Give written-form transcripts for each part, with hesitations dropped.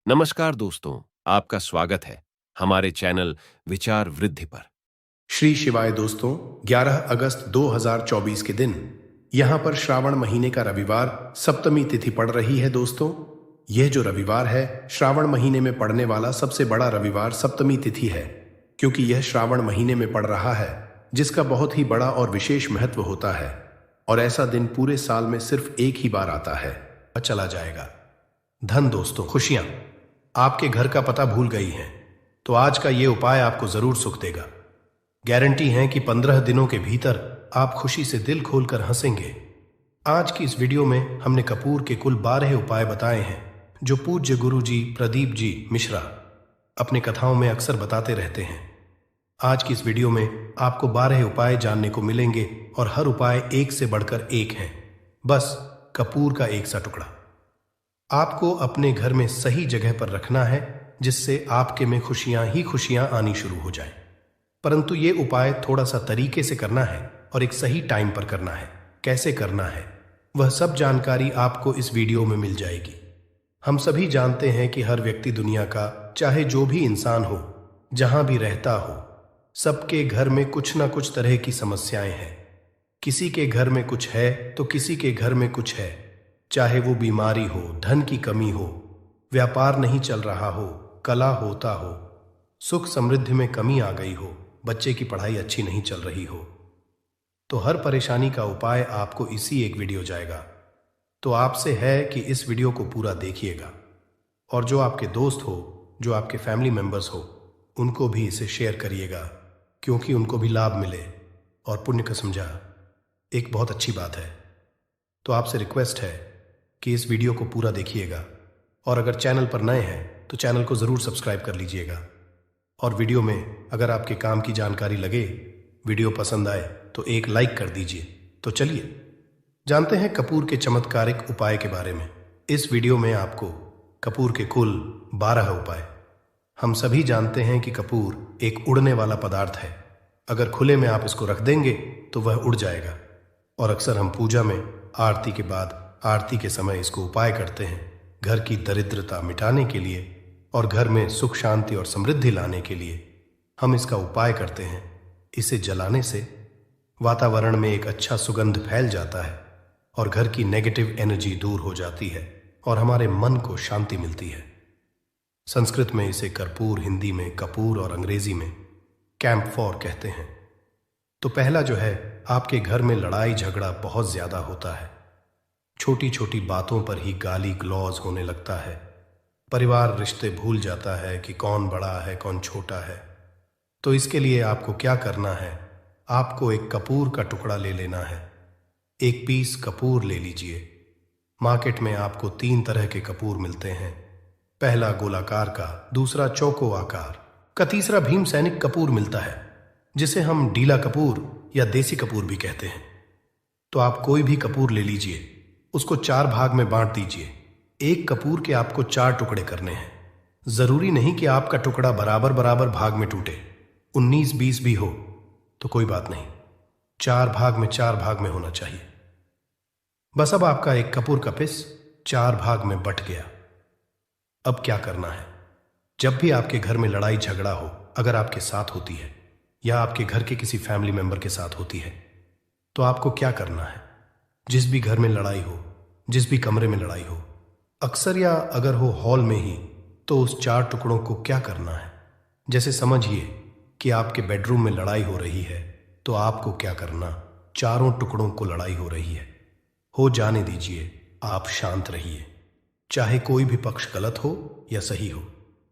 नमस्कार दोस्तों, आपका स्वागत है हमारे चैनल विचार वृद्धि पर। श्री शिवाय दोस्तों, 11 अगस्त 2024 के दिन यहां पर श्रावण महीने का रविवार सप्तमी तिथि पड़ रही है। दोस्तों, यह जो रविवार है श्रावण महीने में पड़ने वाला सबसे बड़ा रविवार सप्तमी तिथि है, क्योंकि यह श्रावण महीने में पड़ रहा है, जिसका बहुत ही बड़ा और विशेष महत्व होता है। और ऐसा दिन पूरे साल में सिर्फ एक ही बार आता है, चला जाएगा। धन दोस्तों, खुशियां आपके घर का पता भूल गई हैं, तो आज का ये उपाय आपको जरूर सुख देगा। गारंटी है कि 15 दिनों के भीतर आप खुशी से दिल खोलकर हंसेंगे। आज की इस वीडियो में हमने कपूर के कुल 12 उपाय बताए हैं, जो पूज्य गुरु जी प्रदीप जी मिश्रा अपनी कथाओं में अक्सर बताते रहते हैं। आज की इस वीडियो में आपको 12 उपाय जानने को मिलेंगे और हर उपाय एक से बढ़कर एक हैं। बस कपूर का एक सा टुकड़ा आपको अपने घर में सही जगह पर रखना है, जिससे आपके में खुशियां ही खुशियां आनी शुरू हो जाएं। परंतु ये उपाय थोड़ा सा तरीके से करना है और एक सही टाइम पर करना है। कैसे करना है वह सब जानकारी आपको इस वीडियो में मिल जाएगी। हम सभी जानते हैं कि हर व्यक्ति दुनिया का, चाहे जो भी इंसान हो, जहां भी रहता हो, सबके घर में कुछ ना कुछ तरह की समस्याएं हैं। किसी के घर में कुछ है तो किसी के घर में कुछ है, चाहे वो बीमारी हो, धन की कमी हो, व्यापार नहीं चल रहा हो, कला होता हो, सुख समृद्धि में कमी आ गई हो, बच्चे की पढ़ाई अच्छी नहीं चल रही हो, तो हर परेशानी का उपाय आपको इसी एक वीडियो जाएगा। तो आपसे है कि इस वीडियो को पूरा देखिएगा, और जो आपके दोस्त हो, जो आपके फैमिली मेंबर्स हो, उनको भी इसे शेयर करिएगा, क्योंकि उनको भी लाभ मिले और पुण्य का समझा एक बहुत अच्छी बात है। तो आपसे रिक्वेस्ट है कि इस वीडियो को पूरा देखिएगा, और अगर चैनल पर नए हैं तो चैनल को ज़रूर सब्सक्राइब कर लीजिएगा। और वीडियो में अगर आपके काम की जानकारी लगे, वीडियो पसंद आए तो एक लाइक कर दीजिए। तो चलिए जानते हैं कपूर के चमत्कारिक उपाय के बारे में। इस वीडियो में आपको कपूर के कुल 12 उपाय। हम सभी जानते हैं कि कपूर एक उड़ने वाला पदार्थ है। अगर खुले में आप इसको रख देंगे तो वह उड़ जाएगा, और अक्सर हम पूजा में आरती के बाद, आरती के समय इसको उपाय करते हैं, घर की दरिद्रता मिटाने के लिए और घर में सुख शांति और समृद्धि लाने के लिए हम इसका उपाय करते हैं। इसे जलाने से वातावरण में एक अच्छा सुगंध फैल जाता है और घर की नेगेटिव एनर्जी दूर हो जाती है और हमारे मन को शांति मिलती है। संस्कृत में इसे कर्पूर, हिंदी में कपूर और अंग्रेजी में कैम्फोर कहते हैं। तो पहला जो है, आपके घर में लड़ाई झगड़ा बहुत ज्यादा होता है। छोटी छोटी बातों पर ही गाली गलौज होने लगता है। परिवार रिश्ते भूल जाता है कि कौन बड़ा है कौन छोटा है। तो इसके लिए आपको क्या करना है, आपको एक कपूर का टुकड़ा ले लेना है। एक पीस कपूर ले लीजिए। मार्केट में आपको 3 तरह के कपूर मिलते हैं। पहला गोलाकार का, दूसरा चौको आकार का, तीसरा भीम सैनिक कपूर मिलता है, जिसे हम डीला कपूर या देसी कपूर भी कहते हैं। तो आप कोई भी कपूर ले लीजिए, उसको 4 भाग में बांट दीजिए। एक कपूर के आपको 4 टुकड़े करने हैं। जरूरी नहीं कि आपका टुकड़ा बराबर बराबर भाग में टूटे, 19-20 भी हो तो कोई बात नहीं, 4 भाग में होना चाहिए। बस अब आपका एक कपूर का पिस 4 भाग में बट गया। अब क्या करना है, जब भी आपके घर में लड़ाई झगड़ा हो, अगर आपके साथ होती है या आपके घर के किसी फैमिली मेंबर के साथ होती है, तो आपको क्या करना है। जिस भी घर में लड़ाई हो, जिस भी कमरे में लड़ाई हो, अक्सर या अगर हो हॉल में ही, तो उस 4 टुकड़ों को क्या करना है। जैसे समझिए कि आपके बेडरूम में लड़ाई हो रही है, तो आपको क्या करना, चारों टुकड़ों को लड़ाई हो रही है, हो जाने दीजिए, आप शांत रहिए। चाहे कोई भी पक्ष गलत हो या सही हो,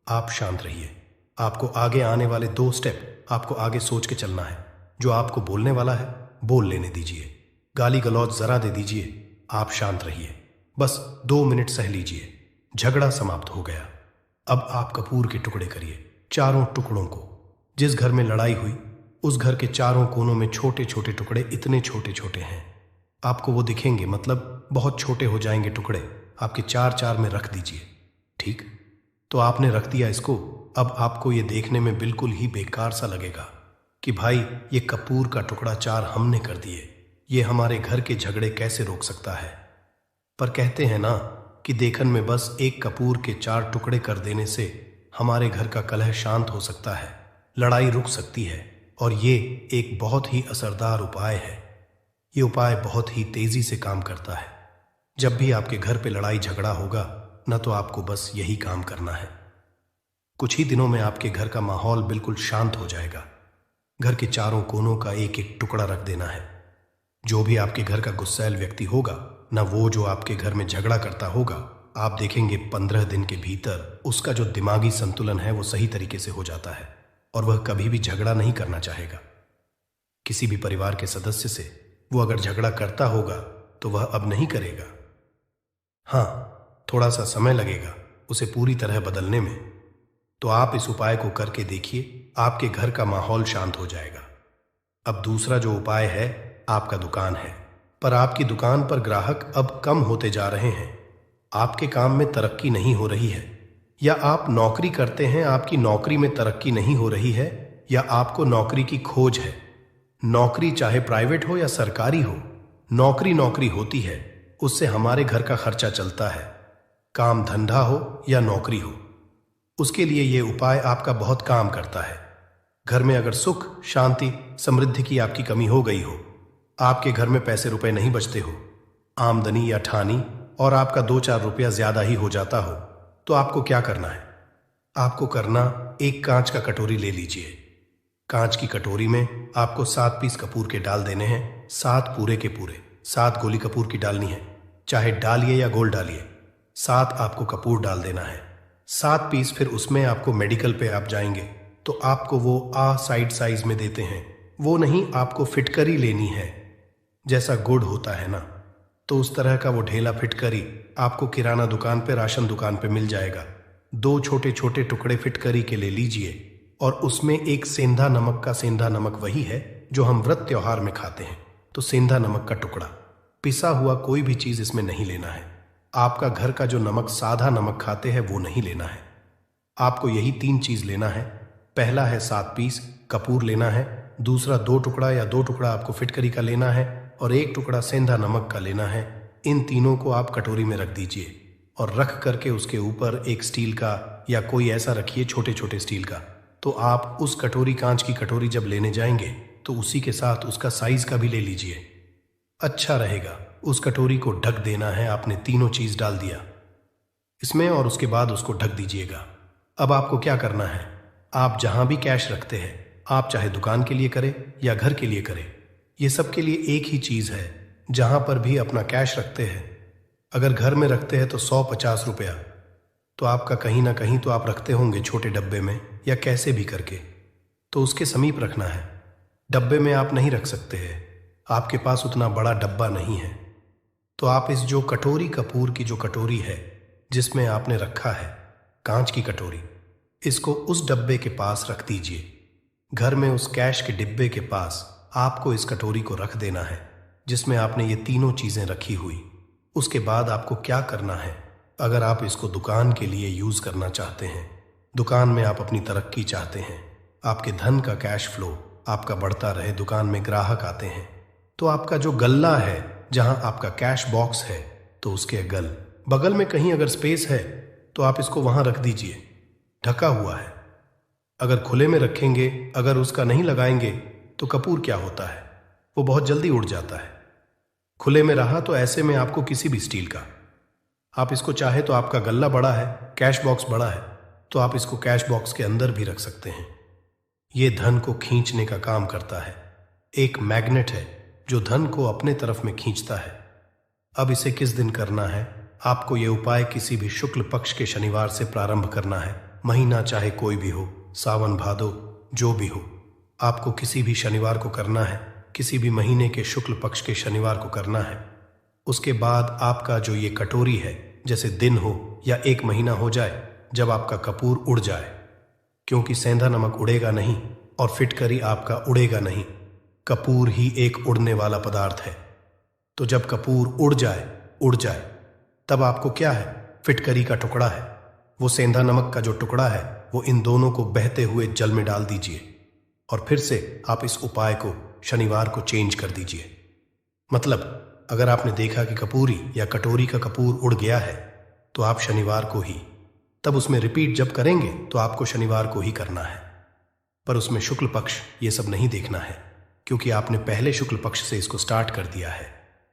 आप शांत रहिए। आपको आगे आने वाले 2 स्टेप आपको आगे सोच के चलना है। जो आपको बोलने वाला है बोल लेने दीजिए, गाली गलौज जरा दे दीजिए, आप शांत रहिए। बस 2 मिनट सह लीजिए, झगड़ा समाप्त हो गया। अब आप कपूर के टुकड़े करिए, चारों टुकड़ों को। जिस घर में लड़ाई हुई, उस घर के चारों कोनों में छोटे छोटे टुकड़े, इतने छोटे छोटे हैं आपको वो दिखेंगे, मतलब बहुत छोटे हो जाएंगे टुकड़े। आपके 4-4 में रख दीजिए। ठीक, तो आपने रख दिया इसको। अब आपको ये देखने में बिल्कुल ही बेकार सा लगेगा कि भाई ये कपूर का टुकड़ा 4 हमने कर दिए, ये हमारे घर के झगड़े कैसे रोक सकता है। पर कहते हैं ना कि देखन में बस एक कपूर के 4 टुकड़े कर देने से हमारे घर का कलह शांत हो सकता है, लड़ाई रुक सकती है। और ये एक बहुत ही असरदार उपाय है। ये उपाय बहुत ही तेजी से काम करता है। जब भी आपके घर पे लड़ाई झगड़ा होगा न, तो आपको बस यही काम करना है। कुछ ही दिनों में आपके घर का माहौल बिल्कुल शांत हो जाएगा। घर के चारों कोनों का एक एक टुकड़ा रख देना है। जो भी आपके घर का गुस्सैल व्यक्ति होगा, न वो जो आपके घर में झगड़ा करता होगा, आप देखेंगे 15 दिन के भीतर उसका जो दिमागी संतुलन है वो सही तरीके से हो जाता है और वह कभी भी झगड़ा नहीं करना चाहेगा। किसी भी परिवार के सदस्य से वो अगर झगड़ा करता होगा तो वह अब नहीं करेगा। हाँ, थोड़ा सा समय लगेगा उसे पूरी तरह बदलने में। तो आप इस उपाय को करके देखिए, आपके घर का माहौल शांत हो जाएगा। अब दूसरा जो उपाय है, आपका दुकान है, पर आपकी दुकान पर ग्राहक अब कम होते जा रहे हैं। आपके काम में तरक्की नहीं हो रही है, या आप नौकरी करते हैं, आपकी नौकरी में तरक्की नहीं हो रही है, या आपको नौकरी की खोज है। नौकरी चाहे प्राइवेट हो या सरकारी हो, नौकरी नौकरी होती है, उससे हमारे घर का खर्चा चलता है। काम धंधा हो या नौकरी हो, उसके लिए ये उपाय आपका बहुत काम करता है। घर में अगर सुख, शांति, समृद्धि की आपकी कमी हो गई हो, आपके घर में पैसे रुपए नहीं बचते हो, आमदनी या ठानी और आपका 2-4 रुपया ज्यादा ही हो जाता हो, तो आपको क्या करना है? आपको करना, एक कांच का कटोरी ले लीजिए। कांच की कटोरी में आपको 7 पीस कपूर के डाल देने हैं, 7 पूरे के पूरे। 7 गोली कपूर की डालनी है, चाहे डालिए या गोल डालिए। 7 आपको कपूर डाल देना है, 7 पीस। फिर उसमें आपको मेडिकल पे आप जाएंगे तो आपको वो साइड साइज में देते हैं, वो नहीं, आपको फिटकरी लेनी है। जैसा गुड़ होता है ना, तो उस तरह का वो ढेला फिटकरी आपको किराना दुकान पे, राशन दुकान पे मिल जाएगा। 2 छोटे छोटे टुकड़े फिटकरी के ले लीजिए और उसमें एक सेंधा नमक का, सेंधा नमक वही है जो हम व्रत त्योहार में खाते हैं, तो सेंधा नमक का टुकड़ा। पिसा हुआ कोई भी चीज इसमें नहीं लेना है। आपका घर का जो नमक, साधा नमक खाते हैं, वो नहीं लेना है। आपको यही 3 चीज लेना है। पहला है 7 पीस कपूर लेना है, दूसरा 2 टुकड़ा या 2 टुकड़ा आपको फिटकरी का लेना है, और 1 टुकड़ा सेंधा नमक का लेना है। इन तीनों को आप कटोरी में रख दीजिए और रख करके उसके ऊपर एक स्टील का या कोई ऐसा रखिए, छोटे छोटे स्टील का। तो आप उस कटोरी, कांच की कटोरी जब लेने जाएंगे तो उसी के साथ उसका साइज का भी ले लीजिए, अच्छा रहेगा। उस कटोरी को ढक देना है। आपने तीनों चीज डाल दिया इसमें और उसके बाद उसको ढक दीजिएगा। अब आपको क्या करना है, आप जहां भी कैश रखते हैं, आप चाहे दुकान के लिए करें या घर के लिए करें, ये सब के लिए एक ही चीज है। जहां पर भी अपना कैश रखते हैं, अगर घर में रखते हैं तो 100-50 रुपया, तो आपका कहीं ना कहीं तो आप रखते होंगे छोटे डब्बे में या कैसे भी करके, तो उसके समीप रखना है। डब्बे में आप नहीं रख सकते हैं, आपके पास उतना बड़ा डब्बा नहीं है, तो आप इस जो कटोरी, कपूर की जो कटोरी है जिसमें आपने रखा है, कांच की कटोरी, इसको उस डब्बे के पास रख दीजिए। घर में उस कैश के डिब्बे के पास आपको इस कटोरी को रख देना है जिसमें आपने ये तीनों चीजें रखी हुई। उसके बाद आपको क्या करना है, अगर आप इसको दुकान के लिए यूज करना चाहते हैं, दुकान में आप अपनी तरक्की चाहते हैं, आपके धन का कैश फ्लो आपका बढ़ता रहे, दुकान में ग्राहक आते हैं, तो आपका जो गल्ला है, जहां आपका कैश बॉक्स है, तो उसके बगल में कहीं अगर स्पेस है तो आप इसको वहां रख दीजिए, ढका हुआ है। अगर खुले में रखेंगे, अगर उसका नहीं लगाएंगे, तो कपूर क्या होता है, वो बहुत जल्दी उड़ जाता है। खुले में रहा तो ऐसे में आपको किसी भी स्टील का, आप इसको चाहे तो, आपका गल्ला बड़ा है, कैश बॉक्स बड़ा है, तो आप इसको कैश बॉक्स के अंदर भी रख सकते हैं। ये धन को खींचने का काम करता है, एक मैग्नेट है जो धन को अपने तरफ में खींचता है। अब इसे किस दिन करना है, आपको यह उपाय किसी भी शुक्ल पक्ष के शनिवार से प्रारंभ करना है। महीना चाहे कोई भी हो, सावन भादो जो भी हो, आपको किसी भी शनिवार को करना है, किसी भी महीने के शुक्ल पक्ष के शनिवार को करना है। उसके बाद आपका जो ये कटोरी है, जैसे दिन हो या 1 महीना हो जाए जब आपका कपूर उड़ जाए, क्योंकि सेंधा नमक उड़ेगा नहीं और फिटकरी आपका उड़ेगा नहीं, कपूर ही एक उड़ने वाला पदार्थ है। तो जब कपूर उड़ जाए तब आपको क्या है, फिटकरी का टुकड़ा है, वो सेंधा नमक का जो टुकड़ा है, वो इन दोनों को बहते हुए जल में डाल दीजिए और फिर से आप इस उपाय को शनिवार को चेंज कर दीजिए। मतलब अगर आपने देखा कि कपूरी या कटोरी का कपूर उड़ गया है, तो आप शनिवार को ही, तब उसमें रिपीट जब करेंगे तो आपको शनिवार को ही करना है। पर उसमें शुक्ल पक्ष ये सब नहीं देखना है, क्योंकि आपने पहले शुक्ल पक्ष से इसको स्टार्ट कर दिया है।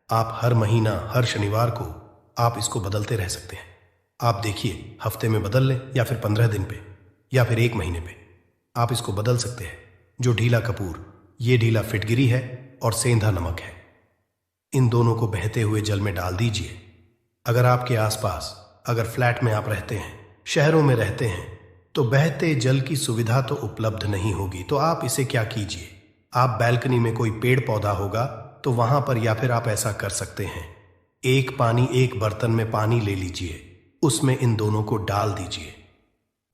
आप हर महीना हर शनिवार को आप इसको बदलते रह सकते हैं। आप देखिए, हफ्ते में बदल लें या फिर 15 दिन पे या फिर 1 महीने पे आप इसको बदल सकते हैं। जो ढीला कपूर, ये ढीला फिटगिरी है और सेंधा नमक है। इन दोनों को बहते हुए जल में डाल दीजिए। अगर आपके आसपास, अगर फ्लैट में आप रहते हैं, शहरों में रहते हैं, तो बहते जल की सुविधा तो उपलब्ध नहीं होगी। तो आप इसे क्या कीजिए, आप बैल्कनी में कोई पेड़ पौधा होगा तो वहां पर, या फिर आप ऐसा कर सकते हैं, एक बर्तन में पानी ले लीजिए, उसमें इन दोनों को डाल दीजिए।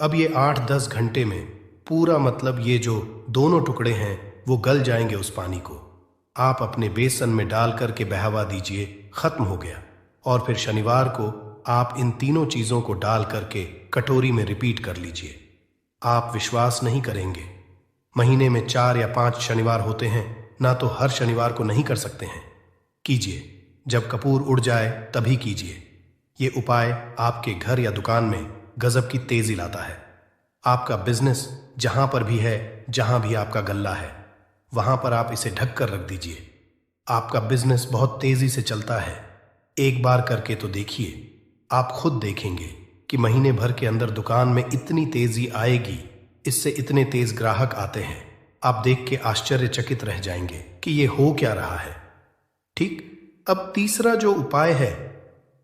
अब ये 8-10 घंटे में पूरा, मतलब ये जो दोनों टुकड़े हैं वो गल जाएंगे उस पानी को। आप अपने बेसन में डाल करके बहावा दीजिए, खत्म हो गया। और फिर शनिवार को आप इन तीनों चीजों को डाल करके कटोरी में रिपीट कर लीजिए। आप विश्वास नहीं करेंगे, महीने में 4 या 5 शनिवार होते हैं ना, तो हर शनिवार को नहीं कर सकते हैं। कीजिए, जब कपूर उड़ जाए तभी कीजिए। ये उपाय आपके घर या दुकान में गजब की तेजी लाता है। आपका बिजनेस जहां पर भी है, जहां भी आपका गल्ला है, वहां पर आप इसे ढक कर रख दीजिए। आपका बिजनेस बहुत तेजी से चलता है। एक बार करके तो देखिए, आप खुद देखेंगे कि महीने भर के अंदर दुकान में इतनी तेजी आएगी, इससे इतने तेज ग्राहक आते हैं, आप देख के आश्चर्यचकित रह जाएंगे कि ये हो क्या रहा है। ठीक। अब तीसरा जो उपाय है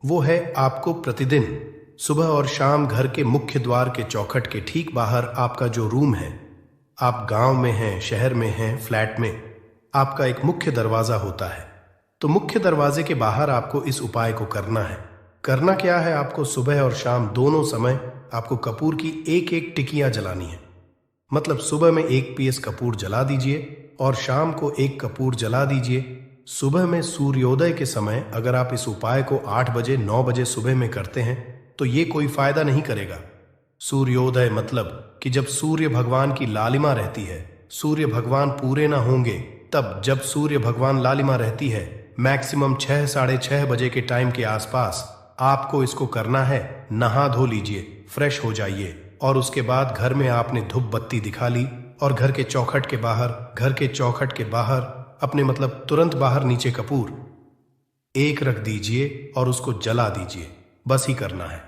वो है, आपको प्रतिदिन सुबह और शाम घर के मुख्य द्वार के चौखट के ठीक बाहर आपका जो रूम है, आप गांव में हैं, शहर में हैं, फ्लैट में, आपका एक मुख्य दरवाजा होता है। तो मुख्य दरवाजे के बाहर आपको इस उपाय को करना है। करना क्या है, आपको सुबह और शाम दोनों समय आपको कपूर की 1-1 टिकियां जलानी है। मतलब सुबह में 1 पीस कपूर जला दीजिए और शाम को 1 कपूर जला दीजिए। सुबह में सूर्योदय के समय अगर आप इस उपाय को 8 बजे 9 बजे सुबह में करते हैं तो ये कोई फायदा नहीं करेगा। सूर्योदय मतलब कि जब सूर्य भगवान की लालिमा रहती है, सूर्य भगवान पूरे ना होंगे तब, जब सूर्य भगवान लालिमा रहती है, मैक्सिमम 6 साढ़े 6 बजे के टाइम के आसपास आपको इसको करना है। नहा धो लीजिए, फ्रेश हो जाइए, और उसके बाद घर में आपने धूप बत्ती दिखा ली और घर के चौखट के बाहर अपने, मतलब तुरंत बाहर नीचे कपूर 1 रख दीजिए और उसको जला दीजिए। बस ही करना है।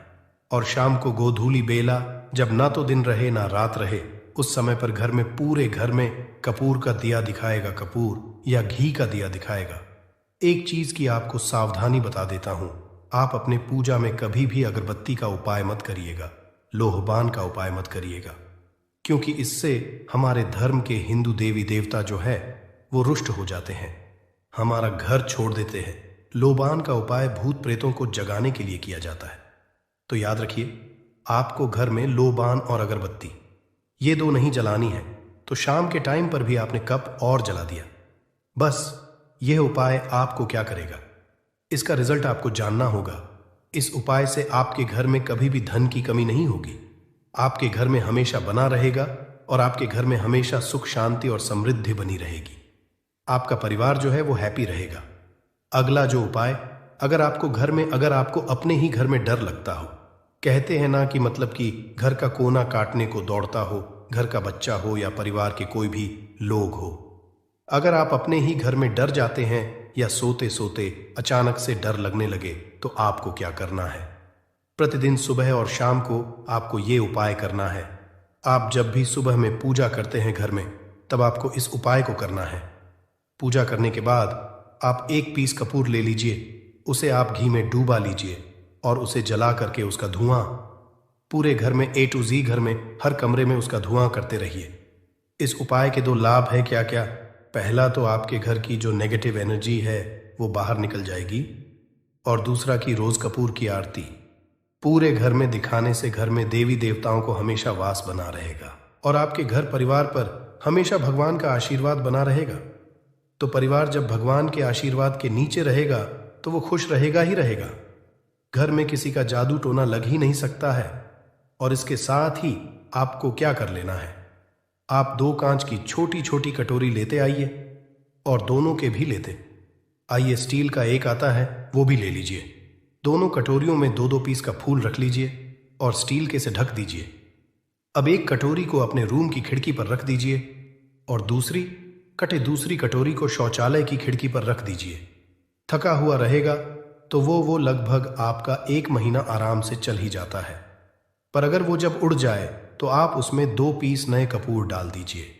और शाम को गोधूली बेला, जब ना तो दिन रहे ना रात रहे, उस समय पर घर में, पूरे घर में कपूर का दिया दिखाएगा, कपूर या घी का दिया दिखाएगा। एक चीज की आपको सावधानी बता देता हूं, आप अपने पूजा में कभी भी अगरबत्ती का उपाय मत करिएगा, लोहबान का उपाय मत करिएगा, क्योंकि इससे हमारे धर्म के हिंदू देवी देवता जो है वो रुष्ट हो जाते हैं, हमारा घर छोड़ देते हैं। लोबान का उपाय भूत प्रेतों को जगाने के लिए किया जाता है। तो याद रखिए, आपको घर में लोबान और अगरबत्ती ये 2 नहीं जलानी है, तो शाम के टाइम पर भी आपने कप और जला दिया। बस यह उपाय आपको क्या करेगा, इसका रिजल्ट आपको जानना होगा। इस उपाय से आपके घर में कभी भी धन की कमी नहीं होगी, आपके घर में हमेशा बना रहेगा और आपके घर में हमेशा सुख शांति और समृद्धि बनी रहेगी। आपका परिवार जो है वो हैप्पी रहेगा। अगला जो उपाय, अगर आपको अपने ही घर में डर लगता हो, कहते हैं ना कि मतलब कि घर का कोना काटने को दौड़ता हो, घर का बच्चा हो या परिवार के कोई भी लोग हो, अगर आप अपने ही घर में डर जाते हैं या सोते सोते अचानक से डर लगने लगे, तो आपको क्या करना है, प्रतिदिन सुबह और शाम को आपको ये उपाय करना है। आप जब भी सुबह में पूजा करते हैं घर में, तब आपको इस उपाय को करना है। पूजा करने के बाद आप 1 पीस कपूर ले लीजिए, उसे आप घी में डूबा लीजिए और उसे जला करके उसका धुआं पूरे घर में, A to Z घर में, हर कमरे में उसका धुआं करते रहिए। इस उपाय के 2 लाभ हैं क्या क्या। पहला तो आपके घर की जो नेगेटिव एनर्जी है वो बाहर निकल जाएगी, और दूसरा कि रोज कपूर की आरती पूरे घर में दिखाने से घर में देवी देवताओं को हमेशा वास बना रहेगा और आपके घर परिवार पर हमेशा भगवान का आशीर्वाद बना रहेगा। तो परिवार जब भगवान के आशीर्वाद के नीचे रहेगा तो वो खुश रहेगा ही रहेगा। घर में किसी का जादू टोना लग ही नहीं सकता है। और इसके साथ ही आपको क्या कर लेना है, आप 2 कांच की छोटी छोटी कटोरी लेते आइए और दोनों के भी लेते आइए। स्टील का एक आता है वो भी ले लीजिए। दोनों कटोरियों में दो दो पीस का फूल रख लीजिए और स्टील के से ढक दीजिए। अब एक कटोरी को अपने रूम की खिड़की पर रख दीजिए और दूसरी कटोरी को शौचालय की खिड़की पर रख दीजिए। थका हुआ रहेगा तो वो लगभग आपका 1 महीना आराम से चल ही जाता है। पर अगर वो जब उड़ जाए तो आप उसमें 2 पीस नए कपूर डाल दीजिए।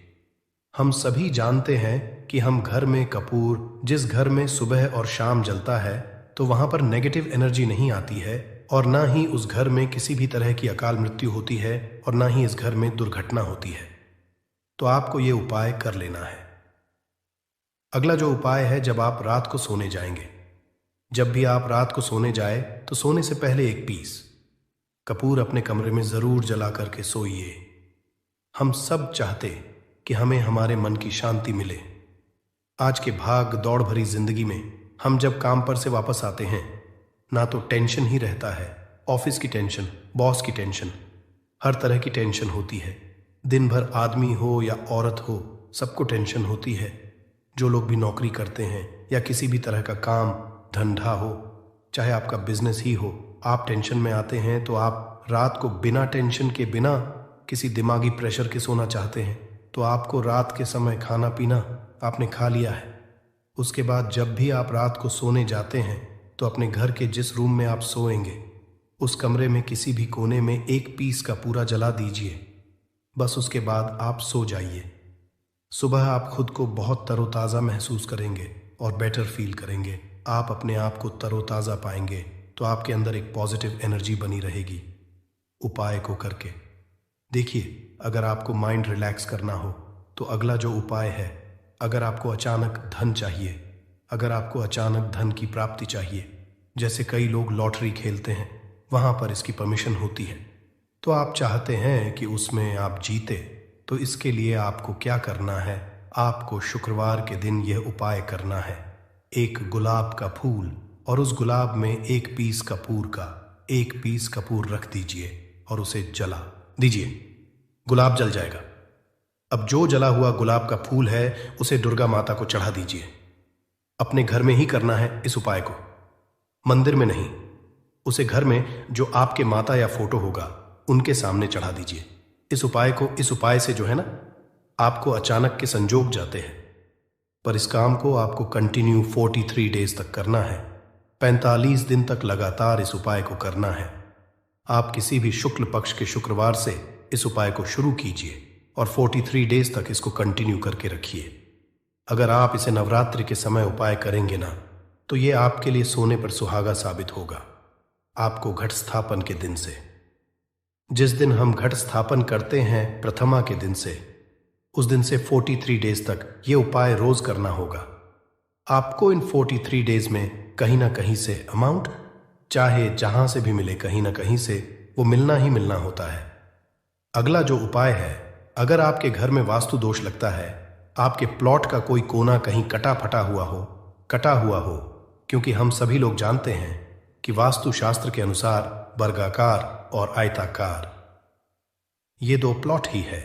हम सभी जानते हैं कि हम घर में कपूर, जिस घर में सुबह और शाम जलता है तो वहां पर नेगेटिव एनर्जी नहीं आती है और ना ही उस घर में किसी भी तरह की अकाल मृत्यु होती है और ना ही इस घर में दुर्घटना होती है। तो आपको ये उपाय कर लेना है। अगला जो उपाय है, जब आप रात को सोने जाएंगे, जब भी आप रात को सोने जाए तो सोने से पहले 1 पीस कपूर अपने कमरे में जरूर जला करके सोइए। हम सब चाहते कि हमें हमारे मन की शांति मिले। आज के भाग दौड़ भरी जिंदगी में हम जब काम पर से वापस आते हैं ना तो टेंशन ही रहता है, ऑफिस की टेंशन, बॉस की टेंशन, हर तरह की टेंशन होती है। दिन भर आदमी हो या औरत हो, सबको टेंशन होती है। जो लोग भी नौकरी करते हैं या किसी भी तरह का काम धंधा हो, चाहे आपका बिजनेस ही हो, आप टेंशन में आते हैं तो आप रात को बिना टेंशन के, बिना किसी दिमागी प्रेशर के सोना चाहते हैं। तो आपको रात के समय खाना पीना आपने खा लिया है। उसके बाद जब भी आप रात को सोने जाते हैं तो अपने घर के जिस रूम में आप सोएंगे उस कमरे में किसी भी कोने में 1 पीस का पूरा जला दीजिए। बस उसके बाद आप सो जाइए। सुबह आप खुद को बहुत तरोताज़ा महसूस करेंगे और बेटर फील करेंगे। आप अपने आप को तरोताज़ा पाएंगे तो आपके अंदर एक पॉजिटिव एनर्जी बनी रहेगी। उपाय को करके देखिए। अगर आपको माइंड रिलैक्स करना हो तो अगला जो उपाय है, अगर आपको अचानक धन चाहिए, अगर आपको अचानक धन की प्राप्ति चाहिए, जैसे कई लोग लॉटरी खेलते हैं, वहाँ पर इसकी परमिशन होती है, तो आप चाहते हैं कि उसमें आप जीते, तो इसके लिए आपको क्या करना है, आपको शुक्रवार के दिन यह उपाय करना है। 1 गुलाब का फूल और उस गुलाब में 1 पीस कपूर रख दीजिए और उसे जला दीजिए। गुलाब जल जाएगा। अब जो जला हुआ गुलाब का फूल है उसे दुर्गा माता को चढ़ा दीजिए। अपने घर में ही करना है इस उपाय को, मंदिर में नहीं। उसे घर में जो आपके माता या फोटो होगा उनके सामने चढ़ा दीजिए। इस उपाय से जो है ना, आपको अचानक के संजोग जाते हैं। पर इस काम को आपको कंटिन्यू 43 डेज तक करना है। 45 दिन तक लगातार इस उपाय को करना है। आप किसी भी शुक्ल पक्ष के शुक्रवार से इस उपाय को शुरू कीजिए और 43 डेज तक इसको कंटिन्यू करके रखिए। अगर आप इसे नवरात्रि के समय उपाय करेंगे ना तो ये आपके लिए सोने पर सुहागा साबित होगा। आपको घट स्थापन के दिन से, जिस दिन हम घट स्थापन करते हैं प्रथमा के दिन से, उस दिन से 43 डेज तक ये उपाय रोज करना होगा। आपको इन 43 डेज में कहीं ना कहीं से अमाउंट, चाहे जहां से भी मिले, कहीं ना कहीं से वो मिलना ही मिलना होता है। अगला जो उपाय है, अगर आपके घर में वास्तु दोष लगता है, आपके प्लॉट का कोई कोना कहीं कटा हुआ हो, क्योंकि हम सभी लोग जानते हैं कि वास्तु शास्त्र के अनुसार वर्गाकार और आयताकार ये 2 प्लॉट ही है।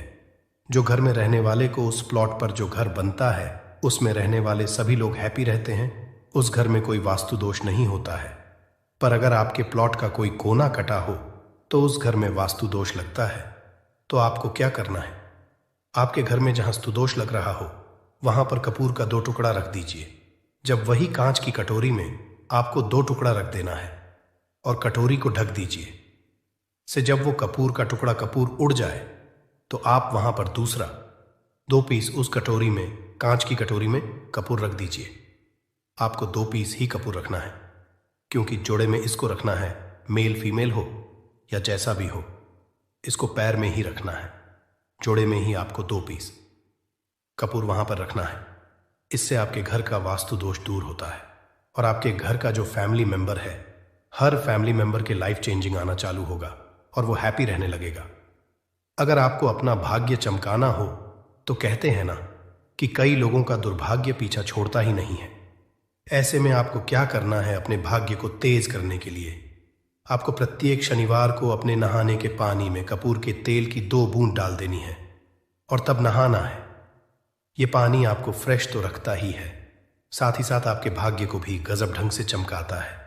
जो घर में रहने वाले को उस प्लॉट पर जो घर बनता है उसमें रहने वाले सभी लोग हैप्पी रहते हैं, उस घर में कोई वास्तु दोष नहीं होता है। पर अगर आपके प्लॉट का कोई कोना कटा हो तो उस घर में वास्तु दोष लगता है। तो आपको क्या करना है, आपके घर में जहां वास्तु दोष लग रहा हो वहां पर कपूर का 2 टुकड़ा रख दीजिए। जब वही कांच की कटोरी में आपको 2 टुकड़ा रख देना है और कटोरी को ढक दीजिए। से जब वो कपूर का टुकड़ा कपूर उड़ जाए तो आप वहां पर दूसरा 2 पीस उस कटोरी में, कांच की कटोरी में कपूर रख दीजिए। आपको 2 पीस ही कपूर रखना है, क्योंकि जोड़े में इसको रखना है, मेल फीमेल हो या जैसा भी हो, इसको पैर में ही रखना है। जोड़े में ही आपको 2 पीस कपूर वहां पर रखना है। इससे आपके घर का वास्तु दोष दूर होता है और आपके घर का जो फैमिली मेंबर है, हर फैमिली मेंबर के लाइफ चेंजिंग आना चालू होगा और वो हैप्पी रहने लगेगा। अगर आपको अपना भाग्य चमकाना हो तो कहते हैं ना कि कई लोगों का दुर्भाग्य पीछा छोड़ता ही नहीं है। ऐसे में आपको क्या करना है, अपने भाग्य को तेज करने के लिए आपको प्रत्येक शनिवार को अपने नहाने के पानी में कपूर के तेल की 2 बूंद डाल देनी है और तब नहाना है। ये पानी आपको फ्रेश तो रखता ही है, साथ ही साथ आपके भाग्य को भी गजब ढंग से चमकाता है।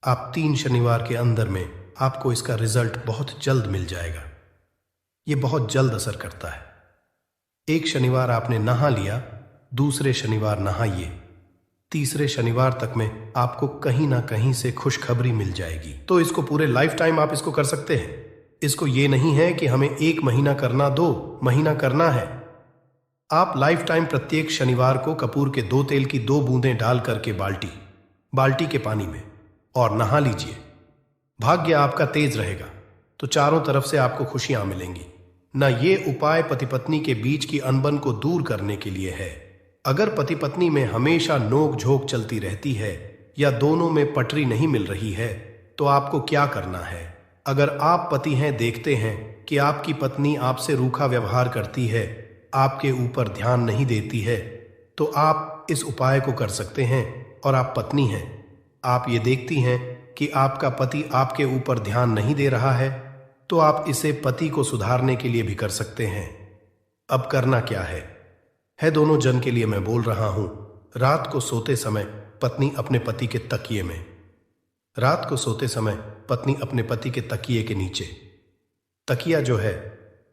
आप 3 शनिवार के अंदर में आपको इसका रिजल्ट बहुत जल्द मिल जाएगा। ये बहुत जल्द असर करता है। एक शनिवार आपने नहा लिया, दूसरे शनिवार नहाइए, तीसरे शनिवार तक में आपको कहीं ना कहीं से खुशखबरी मिल जाएगी। तो इसको पूरे लाइफ टाइम आप इसको कर सकते हैं। इसको ये नहीं है कि हमें 1 महीना करना, 2 महीना करना है। आप लाइफ टाइम प्रत्येक शनिवार को कपूर के 2 तेल की 2 बूंदें डाल करके बाल्टी के पानी में और नहा लीजिए। भाग्य आपका तेज रहेगा तो चारों तरफ से आपको खुशियां मिलेंगी। न ये उपाय पति पत्नी के बीच की अनबन को दूर करने के लिए है। अगर पति पत्नी में हमेशा नोक झोंक चलती रहती है या दोनों में पटरी नहीं मिल रही है तो आपको क्या करना है? अगर आप पति हैं, देखते हैं कि आपकी पत्नी आपसे रूखा व्यवहार करती है, आपके ऊपर ध्यान नहीं देती है, तो आप इस उपाय को कर सकते हैं। और आप पत्नी हैं, आप ये देखती हैं कि आपका पति आपके ऊपर ध्यान नहीं दे रहा है, तो आप इसे पति को सुधारने के लिए भी कर सकते हैं। अब करना क्या है दोनों जन के लिए मैं बोल रहा हूं। रात को सोते समय पत्नी अपने पति के तकिए में, रात को सोते समय पत्नी अपने पति के तकिए के नीचे, तकिया जो है,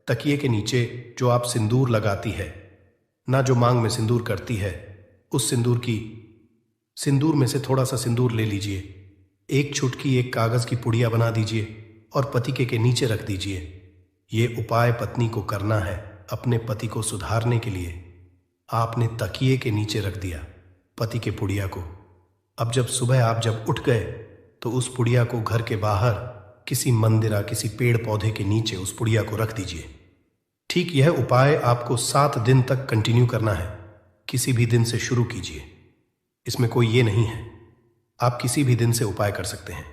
तकिए के नीचे जो आप सिंदूर लगाती है ना, जो मांग में सिंदूर करती है, उस सिंदूर में से थोड़ा सा सिंदूर ले लीजिए, एक चुटकी एक कागज की पुड़िया बना दीजिए और पति के नीचे रख दीजिए। ये उपाय पत्नी को करना है अपने पति को सुधारने के लिए। आपने तकिए के नीचे रख दिया पति के पुड़िया को। अब जब सुबह आप उठ गए तो उस पुड़िया को घर के बाहर किसी मंदिर, किसी पेड़ पौधे के नीचे उस पुड़िया को रख दीजिए। ठीक यह उपाय आपको 7 दिन तक कंटिन्यू करना है। किसी भी दिन से शुरू कीजिए, इसमें कोई ये नहीं है, आप किसी भी दिन से उपाय कर सकते हैं।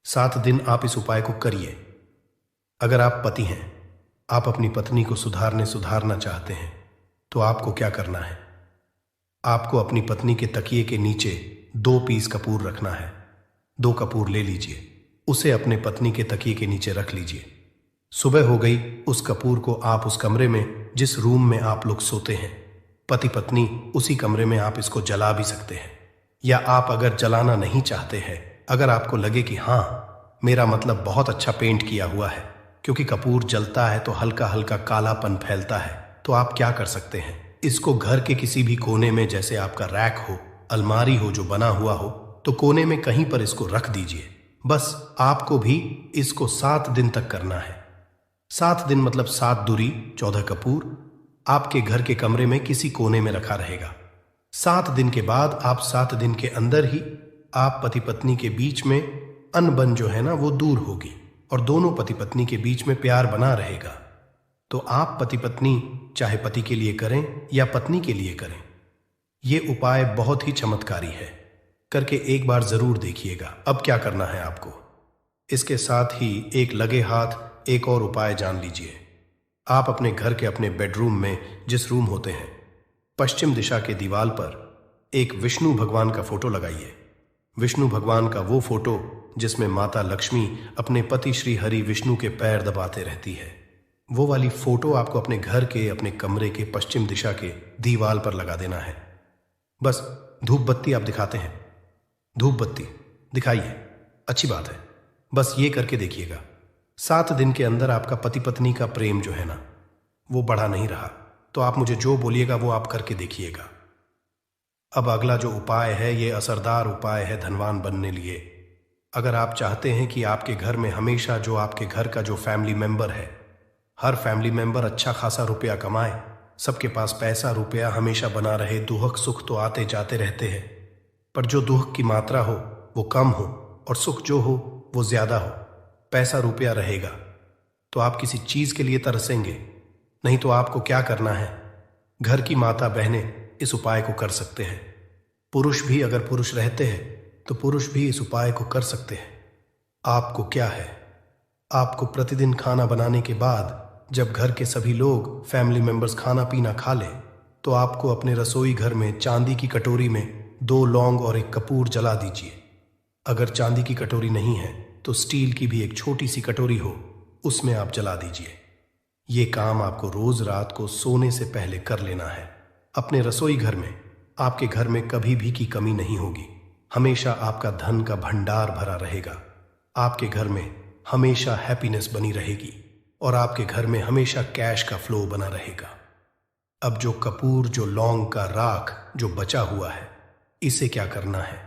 7 दिन आप इस उपाय को करिए। अगर आप पति हैं, आप अपनी पत्नी को सुधारना चाहते हैं, तो आपको क्या करना है? आपको अपनी पत्नी के तकिए के नीचे 2 पीस कपूर रखना है। 2 कपूर ले लीजिए, उसे अपने पत्नी के तकिए के नीचे रख लीजिए। सुबह हो गई, उस कपूर को आप उस कमरे में, जिस रूम में आप लोग सोते हैं, पति पत्नी, उसी कमरे में आप इसको जला भी सकते हैं। या आप अगर जलाना नहीं चाहते हैं, अगर आपको लगे कि हाँ, मेरा मतलब बहुत अच्छा पेंट किया हुआ है, क्योंकि कपूर जलता है तो हल्का हल्का कालापन फैलता है, तो आप क्या कर सकते हैं? इसको घर के किसी भी कोने में, जैसे आपका रैक हो, अलमारी हो जो बना हुआ हो, तो कोने में कहीं पर इसको रख दीजिए। बस आपको भी इसको 7 दिन तक करना है। 7 दिन मतलब 7 दूरी 14 कपूर आपके घर के कमरे में किसी कोने में रखा रहेगा। 7 दिन के बाद, आप 7 दिन के अंदर ही आप पति पत्नी के बीच में अनबन जो है ना, वो दूर होगी और दोनों पति पत्नी के बीच में प्यार बना रहेगा। तो आप पति पत्नी चाहे पति के लिए करें या पत्नी के लिए करें, ये उपाय बहुत ही चमत्कारी है। करके एक बार जरूर देखिएगा। अब क्या करना है आपको? इसके साथ ही एक लगे हाथ एक और उपाय जान लीजिए। आप अपने घर के अपने बेडरूम में, जिस रूम होते हैं, पश्चिम दिशा के दीवार पर एक विष्णु भगवान का फोटो लगाइए। विष्णु भगवान का वो फोटो जिसमें माता लक्ष्मी अपने पति श्री हरि विष्णु के पैर दबाते रहती है, वो वाली फोटो आपको अपने घर के, अपने कमरे के पश्चिम दिशा के दीवार पर लगा देना है। बस धूप बत्ती आप दिखाते हैं, धूप बत्ती दिखाइए, अच्छी बात है, बस ये करके देखिएगा। 7 दिन के अंदर आपका पति पत्नी का प्रेम जो है ना, वो बढ़ा नहीं रहा, तो आप मुझे जो बोलिएगा वो आप करके देखिएगा। अब अगला जो उपाय है, ये असरदार उपाय है धनवान बनने लिए। अगर आप चाहते हैं कि आपके घर में हमेशा जो आपके घर का जो फैमिली मेंबर है, हर फैमिली मेंबर अच्छा खासा रुपया कमाए, सबके पास पैसा रुपया हमेशा बना रहे, दुख सुख तो आते जाते रहते हैं, पर जो दुख की मात्रा हो वो कम हो और सुख जो हो वो ज्यादा हो, पैसा रुपया रहेगा, तो आप किसी चीज के लिए तरसेंगे। नहीं तो आपको क्या करना है, घर की माता बहनें इस उपाय को कर सकते हैं। पुरुष भी, अगर पुरुष रहते हैं तो पुरुष भी इस उपाय को कर सकते हैं। आपको क्या है, आपको प्रतिदिन खाना बनाने के बाद जब घर के सभी लोग, फैमिली मेंबर्स खाना पीना खा लें, तो आपको अपने रसोई घर में चांदी की कटोरी में 2 लौंग और 1 कपूर जला दीजिए। अगर चांदी की कटोरी नहीं है तो स्टील की भी एक छोटी सी कटोरी हो, उसमें आप जला दीजिए। ये काम आपको रोज रात को सोने से पहले कर लेना है। अपने रसोई घर में, आपके घर में कभी भी की कमी नहीं होगी। हमेशा आपका धन का भंडार भरा रहेगा। आपके घर में हमेशा हैप्पीनेस बनी रहेगी और आपके घर में हमेशा कैश का फ्लो बना रहेगा। अब जो कपूर, जो लौंग का राख जो बचा हुआ है, इसे क्या करना है?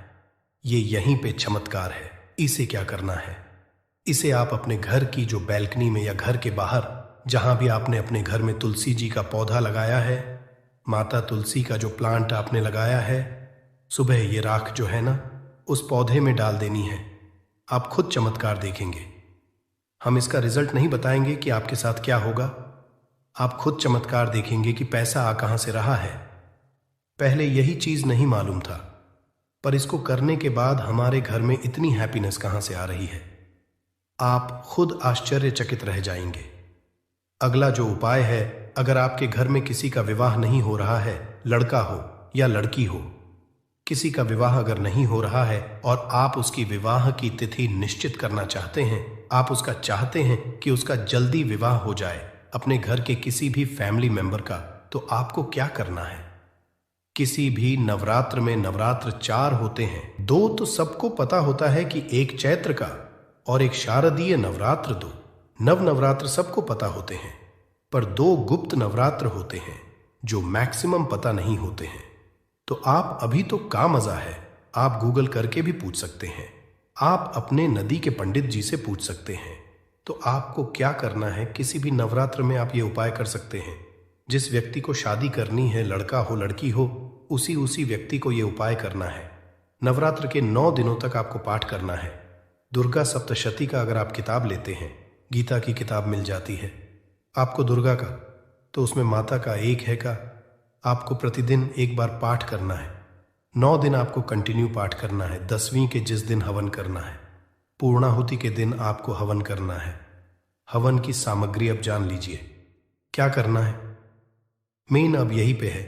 ये यहीं पे चमत्कार है। इसे क्या करना है? इसे आप अपने घर की जो बैल्कनी में या घर के बाहर जहां भी आपने अपने घर में तुलसी जी का पौधा लगाया है, माता तुलसी का जो प्लांट आपने लगाया है, सुबह ये राख जो है ना, उस पौधे में डाल देनी है। आप खुद चमत्कार देखेंगे। हम इसका रिजल्ट नहीं बताएंगे कि आपके साथ क्या होगा। आप खुद चमत्कार देखेंगे कि पैसा आ कहां से रहा है। पहले यही चीज नहीं मालूम था, पर इसको करने के बाद हमारे घर में इतनी हैप्पीनेस कहां से आ रही है, आप खुद आश्चर्यचकित रह जाएंगे। अगला जो उपाय है, अगर आपके घर में किसी का विवाह नहीं हो रहा है, लड़का हो या लड़की हो, किसी का विवाह अगर नहीं हो रहा है और आप उसकी विवाह की तिथि निश्चित करना चाहते हैं, आप उसका चाहते हैं कि उसका जल्दी विवाह हो जाए अपने घर के किसी भी फैमिली मेंबर का, तो आपको क्या करना है? किसी भी नवरात्र में नवरात्र 4 होते हैं। 2 तो सबको पता होता है कि एक चैत्र का और एक शारदीय नवरात्र 2 नवरात्र सबको पता होते हैं, पर 2 गुप्त नवरात्र होते हैं जो मैक्सिमम पता नहीं होते हैं। तो आप अभी तो का मजा है, आप गूगल करके भी पूछ सकते हैं, आप अपने नदी के पंडित जी से पूछ सकते हैं। तो आपको क्या करना है? किसी भी नवरात्र में आप ये उपाय कर सकते हैं। जिस व्यक्ति को शादी करनी है, लड़का हो लड़की हो, उसी व्यक्ति को ये उपाय करना है। नवरात्र के 9 दिनों तक आपको पाठ करना है। दुर्गा सप्तशती का अगर आप किताब लेते हैं, गीता की किताब मिल जाती है आपको दुर्गा का, तो उसमें माता का एक है का आपको प्रतिदिन एक बार पाठ करना है। 9 दिन आपको कंटिन्यू पाठ करना है। 10वीं के जिस दिन हवन करना है, पूर्णाहुति के दिन आपको हवन करना है। हवन की सामग्री अब जान लीजिए क्या करना है। मेन अब यही पे है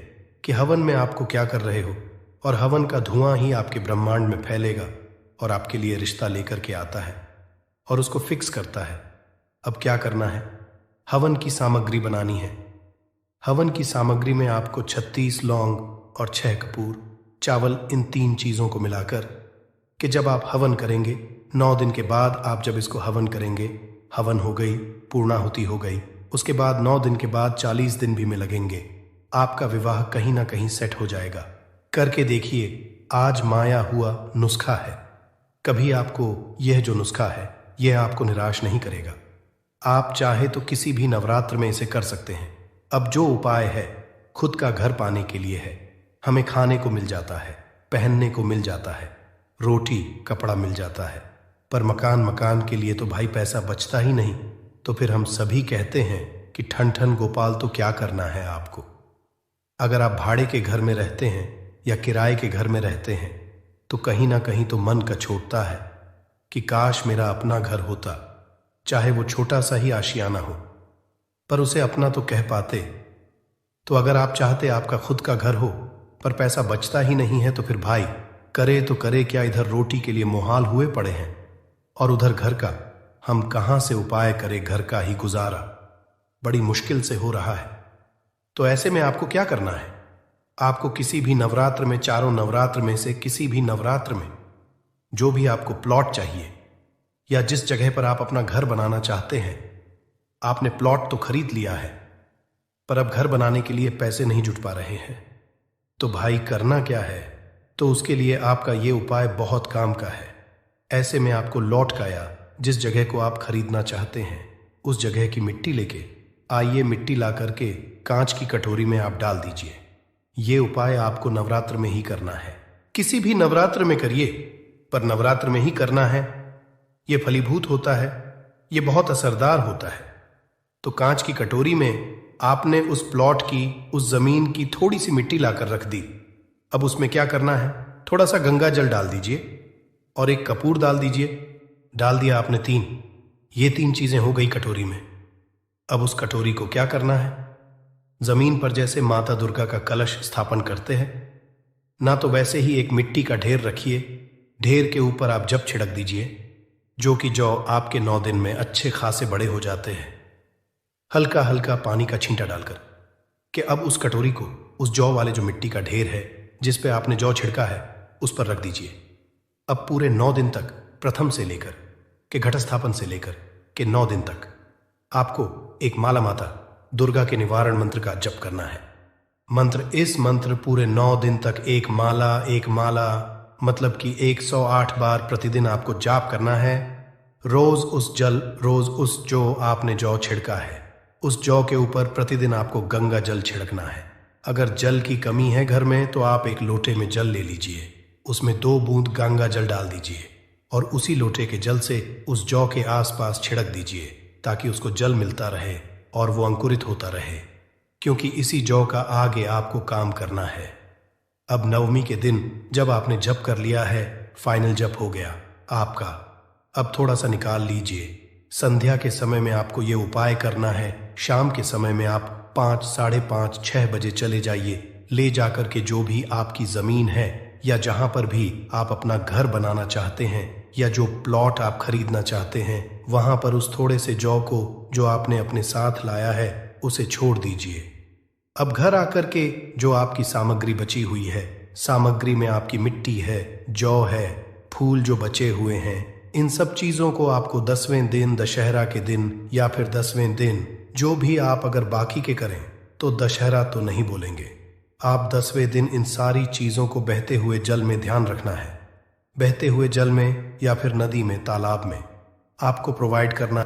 कि हवन में आपको क्या कर रहे हो, और हवन का धुआं ही आपके ब्रह्मांड में फैलेगा और आपके लिए रिश्ता लेकर के आता है और उसको फिक्स करता है। अब क्या करना है? हवन की सामग्री बनानी है। हवन की सामग्री में आपको 36 लौंग और 6 कपूर, चावल, इन 3 चीजों को मिलाकर कि जब आप हवन करेंगे 9 दिन के बाद, आप जब इसको हवन करेंगे, हवन हो गई, पूर्णाहुति हो गई, उसके बाद 9 दिन के बाद 40 दिन भी में लगेंगे, आपका विवाह कहीं ना कहीं सेट हो जाएगा। करके देखिए, आज माया हुआ नुस्खा है। कभी आपको यह जो नुस्खा है, यह आपको निराश नहीं करेगा। आप चाहे तो किसी भी नवरात्र में इसे कर सकते हैं। अब जो उपाय है खुद का घर पाने के लिए है। हमें खाने को मिल जाता है, पहनने को मिल जाता है, रोटी कपड़ा मिल जाता है, पर मकान के लिए तो भाई पैसा बचता ही नहीं। तो फिर हम सभी कहते हैं कि ठन ठन गोपाल, तो क्या करना है आपको? अगर आप भाड़े के घर में रहते हैं या किराए के घर में रहते हैं, तो कहीं ना कहीं तो मन कचोटता है कि काश मेरा अपना घर होता, चाहे वो छोटा सा ही आशियाना हो, पर उसे अपना तो कह पाते। तो अगर आप चाहते आपका खुद का घर हो पर पैसा बचता ही नहीं है, तो फिर भाई करे तो करे क्या, इधर रोटी के लिए मुहाल हुए पड़े हैं और उधर घर का हम कहां से उपाय करें? घर का ही गुजारा बड़ी मुश्किल से हो रहा है। तो ऐसे में आपको क्या करना है? आपको किसी भी नवरात्र में, चारों नवरात्र में से किसी भी नवरात्र में जो भी आपको प्लॉट चाहिए या जिस जगह पर आप अपना घर बनाना चाहते हैं, आपने प्लॉट तो खरीद लिया है पर अब घर बनाने के लिए पैसे नहीं जुट पा रहे हैं, तो भाई करना क्या है? तो उसके लिए आपका ये उपाय बहुत काम का है। ऐसे में आपको लौट का, या जिस जगह को आप खरीदना चाहते हैं उस जगह की मिट्टी लेके आइए, मिट्टी ला करके कांच की कटोरी में आप डाल दीजिए। ये उपाय आपको नवरात्र में ही करना है। किसी भी नवरात्र में करिए, पर नवरात्र में ही करना है। ये फलीभूत होता है, ये बहुत असरदार होता है। तो कांच की कटोरी में आपने उस प्लॉट की, उस जमीन की थोड़ी सी मिट्टी लाकर रख दी। अब उसमें क्या करना है? थोड़ा सा गंगा जल डाल दीजिए और एक कपूर डाल दीजिए। डाल दिया आपने 3, ये 3 चीजें हो गई कटोरी में। अब उस कटोरी को क्या करना है? जमीन पर जैसे माता दुर्गा का कलश स्थापन करते हैं ना, तो वैसे ही एक मिट्टी का ढेर रखिए। ढेर के ऊपर आप जब छिड़क दीजिए, जो कि जौ आपके 9 दिन में अच्छे खासे बड़े हो जाते हैं, हल्का हल्का पानी का छींटा डालकर। कि अब उस कटोरी को उस जौ वाले जो मिट्टी का ढेर है जिस पे आपने जौ छिड़का है, उस पर रख दीजिए। अब पूरे 9 दिन तक, प्रथम से लेकर के घटस्थापन से लेकर के 9 दिन तक आपको एक माला माता दुर्गा के निवारण मंत्र का जप करना है। इस मंत्र पूरे 9 दिन तक एक माला मतलब कि 108 बार प्रतिदिन आपको जाप करना है। रोज उस जो आपने जौ छिड़का है, उस जौ के ऊपर प्रतिदिन आपको गंगा जल छिड़कना है। अगर जल की कमी है घर में तो आप एक लोटे में जल ले लीजिए, उसमें 2 बूंद गंगा जल डाल दीजिए और उसी लोटे के जल से उस जौ के आसपास छिड़क दीजिए ताकि उसको जल मिलता रहे और वो अंकुरित होता रहे, क्योंकि इसी जौ का आगे आपको काम करना है। अब नवमी के दिन जब आपने जप कर लिया है, फाइनल जप हो गया आपका, अब थोड़ा सा निकाल लीजिए। संध्या के समय में आपको ये उपाय करना है। शाम के समय में आप 5, साढ़े 5, 6 बजे चले जाइए, ले जाकर के जो भी आपकी जमीन है या जहां पर भी आप अपना घर बनाना चाहते हैं या जो प्लॉट आप खरीदना चाहते हैं, वहां पर उस थोड़े से जौ को जो आपने अपने साथ लाया है उसे छोड़ दीजिए। अब घर आकर के जो आपकी सामग्री बची हुई है, सामग्री में आपकी मिट्टी है, जौ है, फूल जो बचे हुए हैं, इन सब चीज़ों को आपको 10वें दिन, दशहरा के दिन या फिर 10वें दिन, जो भी आप अगर बाकी के करें तो दशहरा तो नहीं बोलेंगे, आप 10वें दिन इन सारी चीज़ों को बहते हुए जल में ध्यान रखना है। बहते हुए जल में या फिर नदी में, तालाब में आपको प्रोवाइड करना